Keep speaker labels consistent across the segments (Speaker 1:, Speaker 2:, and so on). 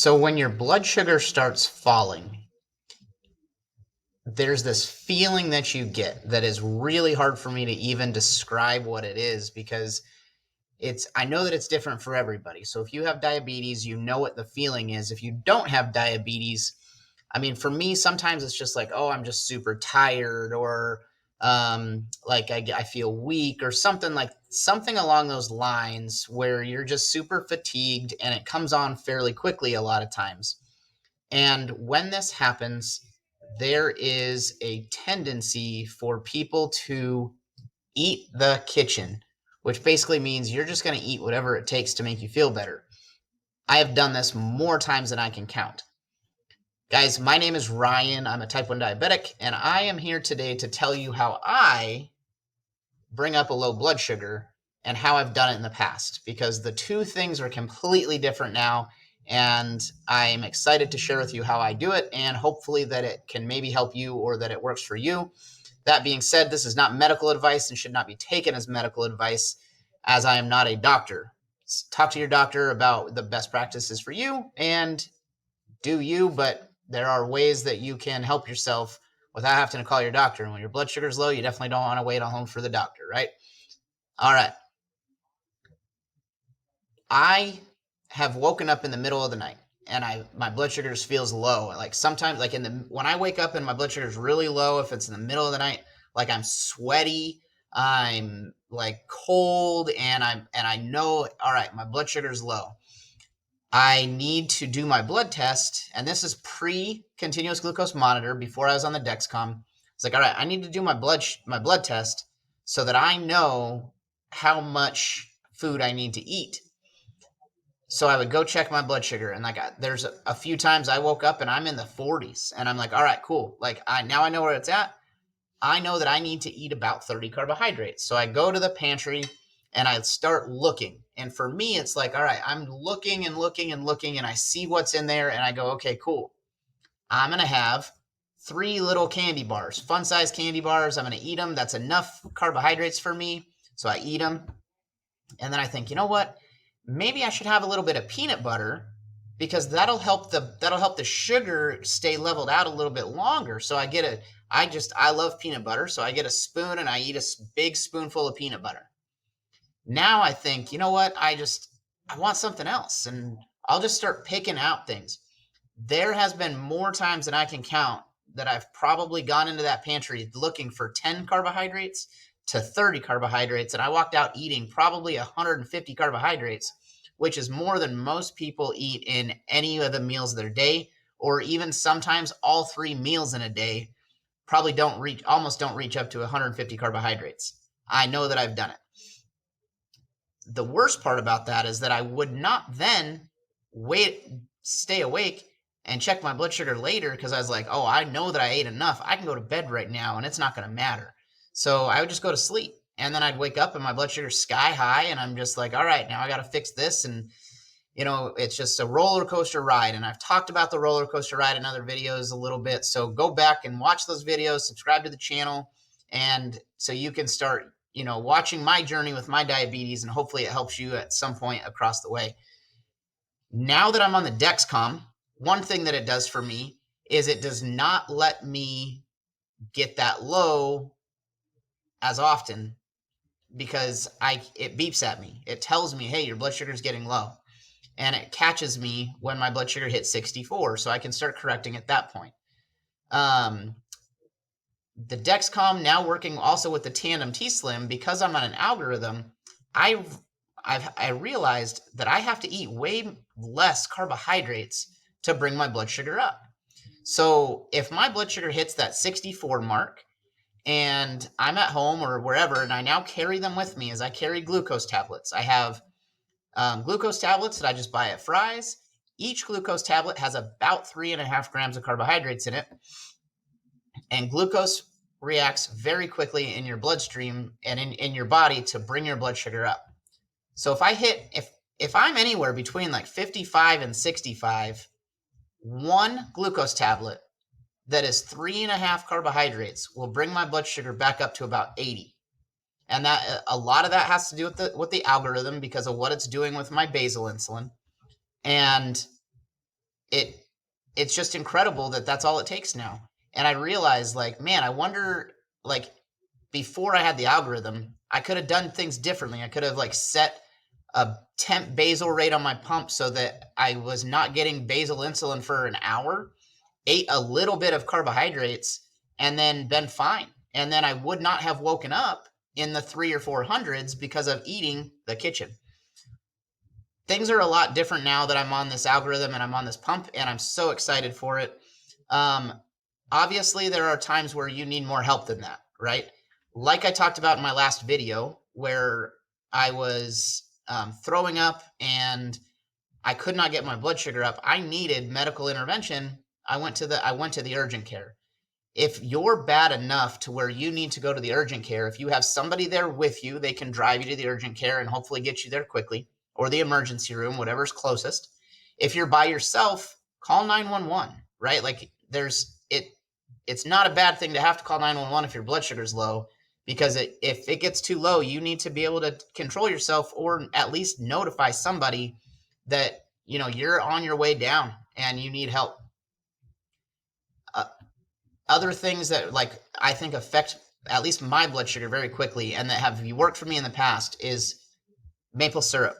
Speaker 1: So when your blood sugar starts falling, there's this feeling that you get that is really hard for me to even describe what it is because I know that it's different for everybody. So if you have diabetes, you know what the feeling is. If you don't have diabetes, I mean, for me, sometimes it's just like, oh, I'm just super tired, or like I feel weak, or something along those lines where you're just super fatigued and it comes on fairly quickly a lot of times. And when this happens, there is a tendency for people to eat the kitchen, which basically means you're just going to eat whatever it takes to make you feel better. I have done this more times than I can count. Guys, my name is Ryan. I'm a type 1 diabetic, and I am here today to tell you how I bring up a low blood sugar and how I've done it in the past, because the two things are completely different now. And I'm excited to share with you how I do it, and hopefully that it can maybe help you or that it works for you. That being said, this is not medical advice and should not be taken as medical advice, as I am not a doctor. Talk to your doctor about the best practices for you and do you, but there are ways that you can help yourself without having to call your doctor. And when your blood sugar is low, you definitely don't want to wait on home for the doctor, right? All right. I have woken up in the middle of the night and my blood sugar just feels low. Like sometimes, like when I wake up and my blood sugar is really low, if it's in the middle of the night, like I'm sweaty, I'm like cold, and I know, all right, my blood sugar is low. I need to do my blood test, and this is pre-continuous glucose monitor before I was on the Dexcom. It's like, all right, I need to do my blood test so that I know how much food I need to eat. So I would go check my blood sugar, and like there's a few times I woke up and I'm in the 40s, and I'm like, all right, cool. Like now I know where it's at. I know that I need to eat about 30 carbohydrates. So I go to the pantry and I start looking. And for me, it's like, all right, I'm looking and looking and looking, and I see what's in there, and I go, okay, cool. I'm going to have 3 little candy bars, fun size candy bars. I'm going to eat them. That's enough carbohydrates for me. So I eat them. And then I think, you know what? Maybe I should have a little bit of peanut butter, because that'll help the sugar stay leveled out a little bit longer. So I love peanut butter, so I get a spoon and I eat a big spoonful of peanut butter. Now I think, you know what? I want something else, and I'll just start picking out things. There has been more times than I can count that I've probably gone into that pantry looking for 10 carbohydrates to 30 carbohydrates, and I walked out eating probably 150 carbohydrates, which is more than most people eat in any of the meals of their day, or even sometimes all 3 meals in a day probably almost don't reach up to 150 carbohydrates. I know that I've done it. The worst part about that is that I would not then stay awake and check my blood sugar later, because I was like, oh, I know that I ate enough. I can go to bed right now and it's not going to matter. So I would just go to sleep, and then I'd wake up and my blood sugar's sky high, and I'm just like, all right, now I got to fix this. And it's just a roller coaster ride. And I've talked about the roller coaster ride in other videos a little bit. So go back and watch those videos, subscribe to the channel, and so you can start, watching my journey with my diabetes, and hopefully it helps you at some point across the way. Now that I'm on the Dexcom, one thing that it does for me is it does not let me get that low as often, because it beeps at me. It tells me, hey, your blood sugar is getting low. And it catches me when my blood sugar hits 64, so I can start correcting at that point. The Dexcom, now working also with the Tandem T-Slim, because I'm on an algorithm, I realized that I have to eat way less carbohydrates to bring my blood sugar up. So if my blood sugar hits that 64 mark, and I'm at home or wherever, and I now carry them with me as I carry glucose tablets. I have glucose tablets that I just buy at Fry's. Each glucose tablet has about 3.5 grams of carbohydrates in it. And glucose reacts very quickly in your bloodstream and in your body to bring your blood sugar up. So if I'm anywhere between like 55 and 65, one glucose tablet that is 3.5 carbohydrates will bring my blood sugar back up to about 80. And that a lot of that has to do with the algorithm, because of what it's doing with my basal insulin. And it it's just incredible that that's all it takes now. And I realized, like, man, I wonder, like, before I had the algorithm, I could have done things differently. I could have like set a temp basal rate on my pump so that I was not getting basal insulin for an hour, ate a little bit of carbohydrates, and then been fine. And then I would not have woken up in the 300s or 400s because of eating the kitchen. Things are a lot different now that I'm on this algorithm and I'm on this pump, and I'm so excited for it. Obviously, there are times where you need more help than that, right? Like I talked about in my last video, where I was throwing up and I could not get my blood sugar up. I needed medical intervention. I went to the urgent care. If you're bad enough to where you need to go to the urgent care, if you have somebody there with you, they can drive you to the urgent care and hopefully get you there quickly, or the emergency room, whatever's closest. If you're by yourself, call 911, right? Like it's not a bad thing to have to call 911 if your blood sugar's low, because if it gets too low, you need to be able to control yourself, or at least notify somebody that, you're on your way down and you need help. Other things that, like, I think affect at least my blood sugar very quickly and that have worked for me in the past is maple syrup.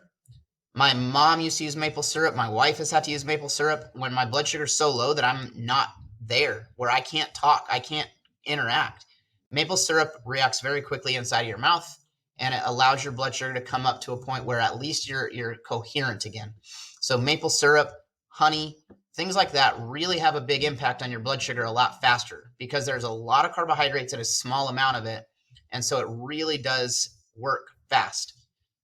Speaker 1: My mom used to use maple syrup. My wife has had to use maple syrup when my blood sugar is so low that I'm not there, where I can't talk, I can't interact. Maple syrup reacts very quickly inside of your mouth, and it allows your blood sugar to come up to a point where at least you're coherent again. So maple syrup, honey, things like that really have a big impact on your blood sugar a lot faster, because there's a lot of carbohydrates in a small amount of it. And so it really does work fast.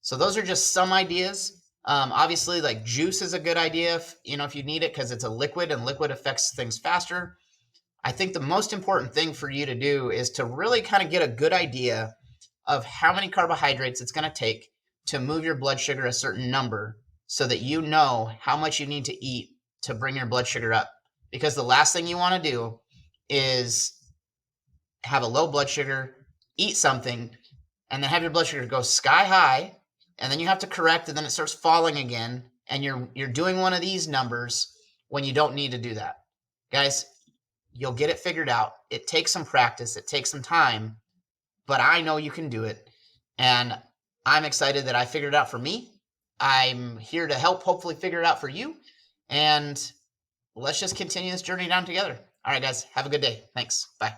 Speaker 1: So those are just some ideas. Obviously, like, juice is a good idea if you need it, because it's a liquid and liquid affects things faster. I think the most important thing for you to do is to really kind of get a good idea of how many carbohydrates it's going to take to move your blood sugar a certain number, so that you know how much you need to eat to bring your blood sugar up. Because the last thing you want to do is have a low blood sugar, eat something, and then have your blood sugar go sky high, and then you have to correct, and then it starts falling again, and you're doing one of these numbers when you don't need to do that. Guys, you'll get it figured out. It takes some practice, it takes some time, but I know you can do it, and I'm excited that I figured it out for me. I'm here to help hopefully figure it out for you, and let's just continue this journey down together. All right, guys, have a good day. Thanks. Bye.